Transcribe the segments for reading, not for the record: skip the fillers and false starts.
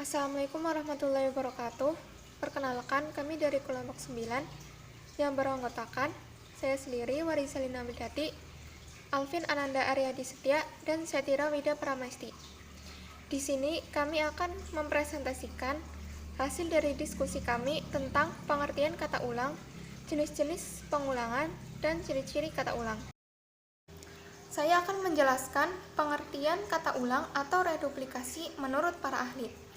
Assalamualaikum warahmatullahi wabarakatuh. Perkenalkan, kami dari kelompok 9 yang beranggotakan saya sendiri, Warisalina Widati, Alvin Ananda Aryadi Setia, dan Satira Wida Pramesti. Di sini kami akan mempresentasikan hasil dari diskusi kami tentang pengertian kata ulang, jenis-jenis pengulangan, dan ciri-ciri kata ulang. Saya akan menjelaskan pengertian kata ulang atau reduplikasi menurut para ahli.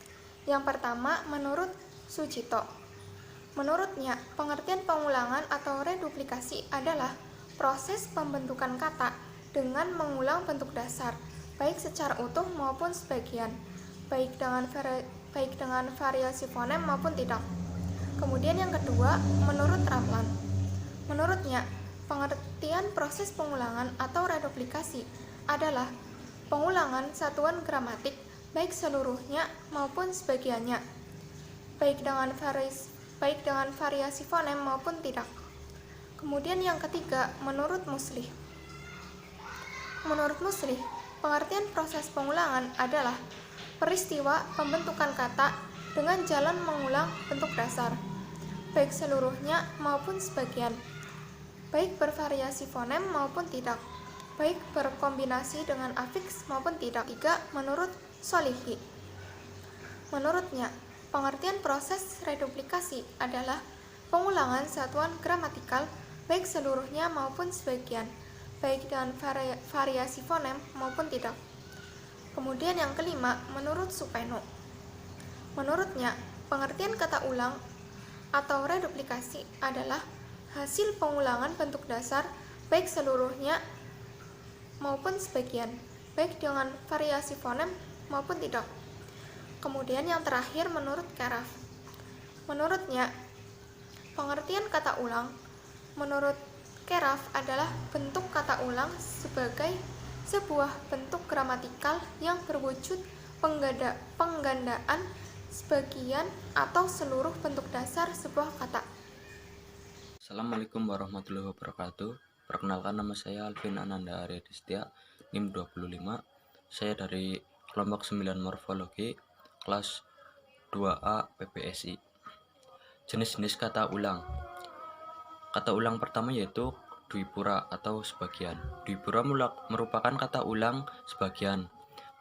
Yang pertama, menurut Sucipto. Menurutnya, pengertian pengulangan atau reduplikasi adalah proses pembentukan kata dengan mengulang bentuk dasar, baik secara utuh maupun sebagian, baik dengan variasi fonem maupun tidak. Kemudian yang kedua, menurut Raplan. Menurutnya, pengertian proses pengulangan atau reduplikasi adalah pengulangan satuan gramatik baik seluruhnya maupun sebagiannya, baik dengan variasi fonem maupun tidak. Kemudian yang ketiga, menurut Muslih. Menurut Muslih, pengertian proses pengulangan adalah peristiwa pembentukan kata dengan jalan mengulang bentuk dasar, baik seluruhnya maupun sebagian, baik bervariasi fonem maupun tidak, baik berkombinasi dengan afiks maupun tidak. Tiga, menurut Solihi. Menurutnya, pengertian proses reduplikasi adalah pengulangan satuan gramatikal baik seluruhnya maupun sebagian, baik dengan variasi fonem maupun tidak. Kemudian yang kelima, menurut Supeno. Menurutnya, pengertian kata ulang atau reduplikasi adalah hasil pengulangan bentuk dasar baik seluruhnya maupun sebagian, baik dengan variasi fonem maupun tidak. Kemudian yang terakhir, menurut Keraf. Menurutnya, pengertian kata ulang menurut Keraf adalah bentuk kata ulang sebagai sebuah bentuk gramatikal yang berwujud penggandaan sebagian atau seluruh bentuk dasar sebuah kata. Assalamualaikum warahmatullahi wabarakatuh. Perkenalkan, nama saya Alvin Ananda Aryadi Setia, NIM 25. Saya dari kelompok 9 Morfologi, kelas 2A PPSI. Jenis-jenis kata ulang. Kata ulang pertama yaitu dwipura atau sebagian. Dwipura merupakan kata ulang sebagian.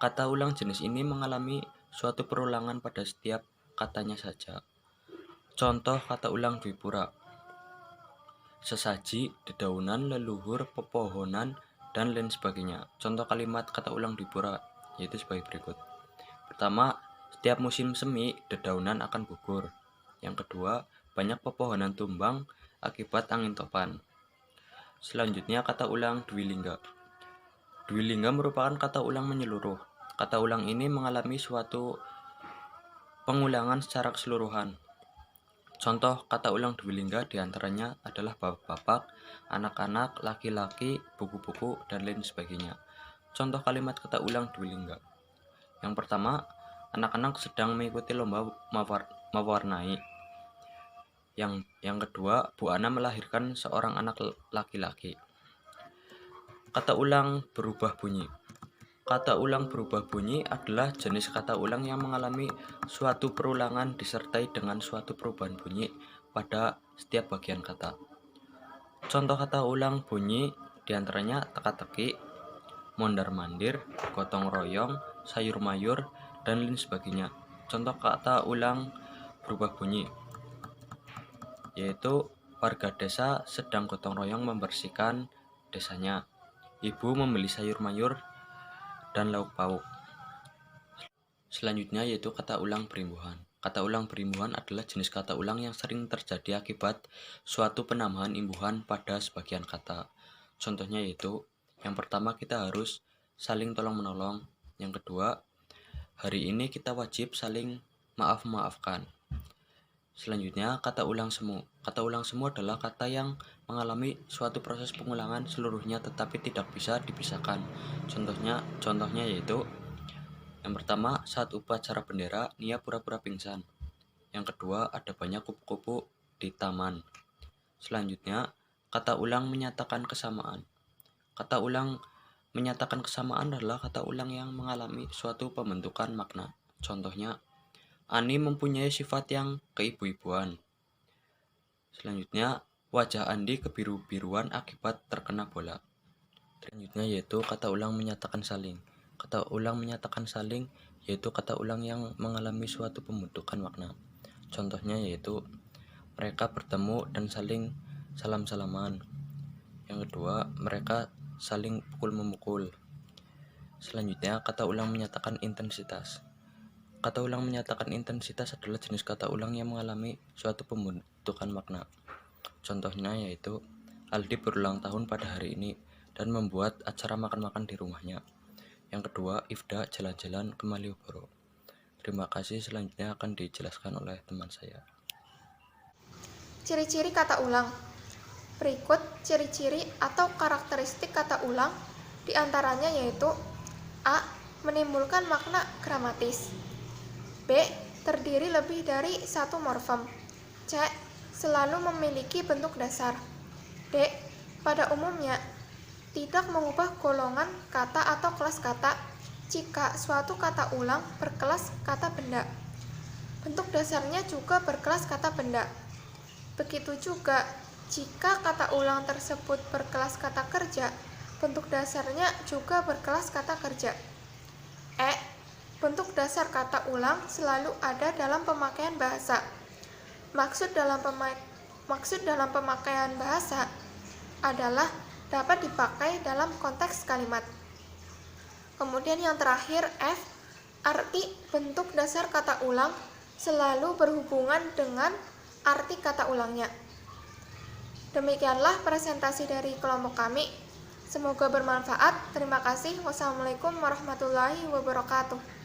Kata ulang jenis ini mengalami suatu perulangan pada setiap katanya saja. Contoh kata ulang dwipura: sesaji, dedaunan, leluhur, pepohonan, dan lain sebagainya. Contoh kalimat kata ulang dwipura yaitu sebagai berikut. Pertama, setiap musim semi, dedaunan akan gugur. Yang kedua, banyak pepohonan tumbang akibat angin topan. Selanjutnya, kata ulang dwilingga. Dwilingga merupakan kata ulang menyeluruh. Kata ulang ini mengalami suatu pengulangan secara keseluruhan. Contoh kata ulang dwilingga diantaranya adalah bapak-bapak, anak-anak, laki-laki, buku-buku, dan lain sebagainya. Contoh kalimat kata ulang dwilingga. Yang pertama, anak-anak sedang mengikuti lomba mewarnai. Yang kedua, Bu Ana melahirkan seorang anak laki-laki. Kata ulang berubah bunyi. Kata ulang berubah bunyi adalah jenis kata ulang yang mengalami suatu perulangan disertai dengan suatu perubahan bunyi pada setiap bagian kata. Contoh kata ulang bunyi diantaranya teka-teki, mondar-mandir, gotong royong, sayur mayur, dan lain sebagainya. Contoh kata ulang berubah bunyi yaitu warga desa sedang gotong royong membersihkan desanya. Ibu membeli sayur mayur dan lauk pauk. Selanjutnya yaitu kata ulang perimbuhan. Kata ulang perimbuhan adalah jenis kata ulang yang sering terjadi akibat suatu penambahan imbuhan pada sebagian kata. Contohnya yaitu, yang pertama kita harus saling tolong-menolong. Yang kedua, hari ini kita wajib saling maaf-maafkan. Selanjutnya, kata ulang semu. Kata ulang semu adalah kata yang mengalami suatu proses pengulangan seluruhnya tetapi tidak bisa dipisahkan. Contohnya yaitu, yang pertama, saat upacara bendera, Nia pura-pura pingsan. Yang kedua, ada banyak kupu-kupu di taman. Selanjutnya, kata ulang menyatakan kesamaan. Kata ulang menyatakan kesamaan adalah kata ulang yang mengalami suatu pembentukan makna. Contohnya, Ani mempunyai sifat yang keibu-ibuan. Selanjutnya, wajah Andi kebiru-biruan akibat terkena bola. Selanjutnya yaitu kata ulang menyatakan saling. Kata ulang menyatakan saling yaitu kata ulang yang mengalami suatu pembentukan makna. Contohnya yaitu mereka bertemu dan saling salam-salaman. Yang kedua, mereka saling pukul-memukul. Selanjutnya, kata ulang menyatakan intensitas. Kata ulang menyatakan intensitas adalah jenis kata ulang yang mengalami suatu pembentukan makna. Contohnya yaitu Aldi berulang tahun pada hari ini dan membuat acara makan-makan di rumahnya. Yang kedua, Ifda jalan-jalan ke Malioboro. Terima kasih, selanjutnya akan dijelaskan oleh teman saya. Ciri-ciri kata ulang. Berikut ciri-ciri atau karakteristik kata ulang, diantaranya yaitu A. Menimbulkan makna gramatis. B. Terdiri lebih dari satu morfem. C. Selalu memiliki bentuk dasar. D. Pada umumnya tidak mengubah golongan kata atau kelas kata jika suatu kata ulang berkelas kata benda. Bentuk dasarnya juga berkelas kata benda. Begitu juga jika kata ulang tersebut berkelas kata kerja, bentuk dasarnya juga berkelas kata kerja. E. Bentuk dasar kata ulang selalu ada dalam pemakaian bahasa. Maksud dalam pemakaian bahasa adalah dapat dipakai dalam konteks kalimat. Kemudian yang terakhir, F. Arti bentuk dasar kata ulang selalu berhubungan dengan arti kata ulangnya. Demikianlah presentasi dari kelompok kami. Semoga bermanfaat. Terima kasih. Wassalamualaikum warahmatullahi wabarakatuh.